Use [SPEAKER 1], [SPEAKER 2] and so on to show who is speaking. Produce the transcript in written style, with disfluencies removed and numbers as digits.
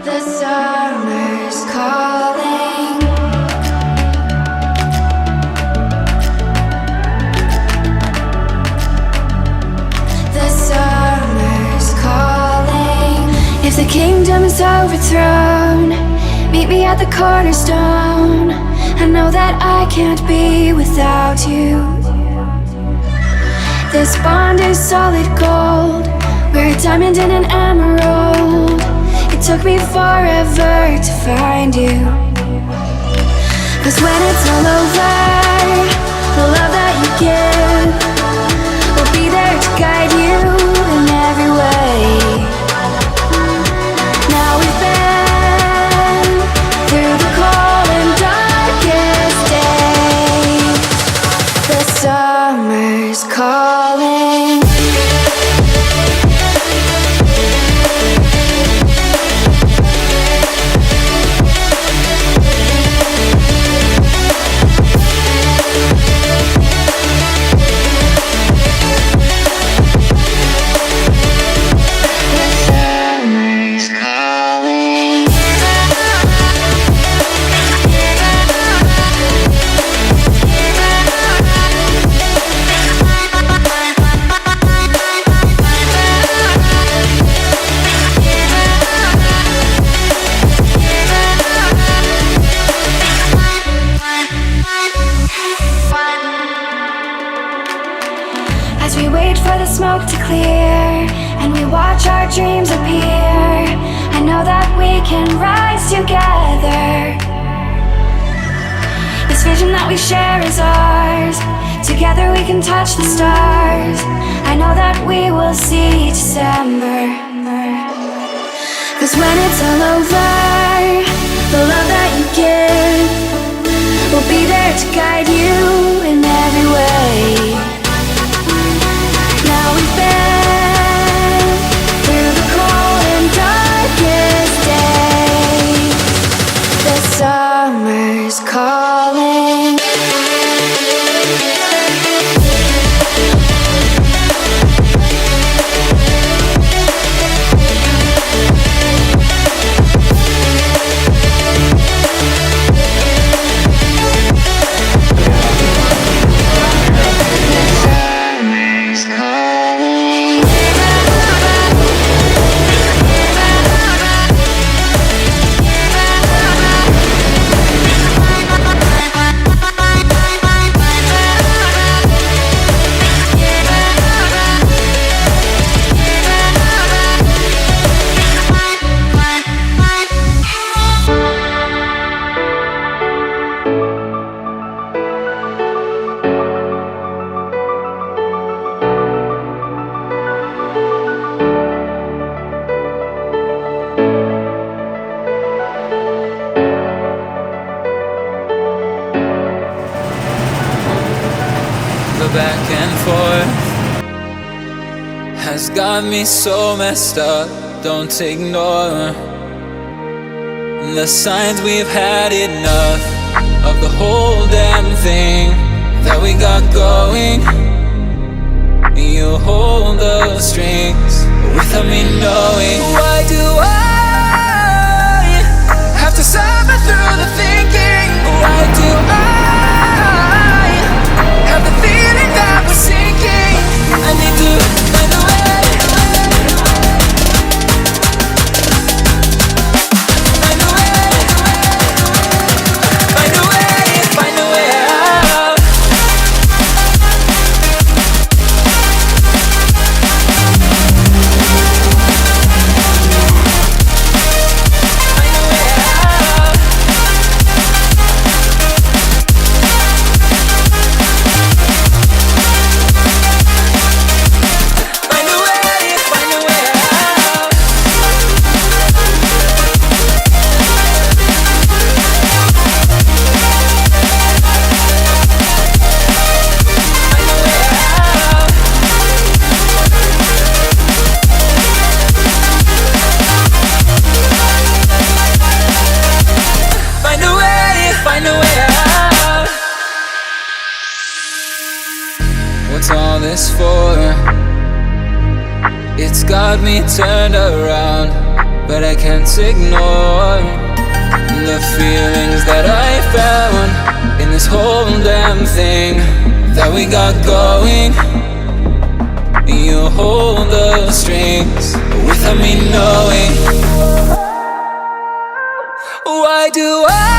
[SPEAKER 1] The summer's calling. The summer's calling. If the kingdom is overthrown, meet me at the cornerstone. I know that I can't be without you. This bond is solid gold. We're a diamond and an emerald. It took me forever to find you. 'Cause when it's all over, the love that you give will be there to guide you in every way. Now we've been through the cold and darkest days. The summer's calling. As we wait for the smoke to clear and we watch our dreams appear, I know that we can rise together. This vision that we share is ours. Together we can touch the stars. I know that we will see December. 'Cause when it's all over, the love that you give will be there to guide you in every way. Now we've been through the cold and darkest days. The summer's calling.
[SPEAKER 2] back and forth has got me so messed up. Don't ignore the signs. We've had enough of the whole damn thing that we got going. You hold the strings without me knowing. Why do I have to suffer through the thinking? Why do I have the feeling that we're sinking? I need to find a way. Find a way. Find a way. Find a way out. What's all this for? It's got me turned around, but I can't ignore the feelings that I found in this whole damn thing that we got going. You hold the strings without me knowing. Why do I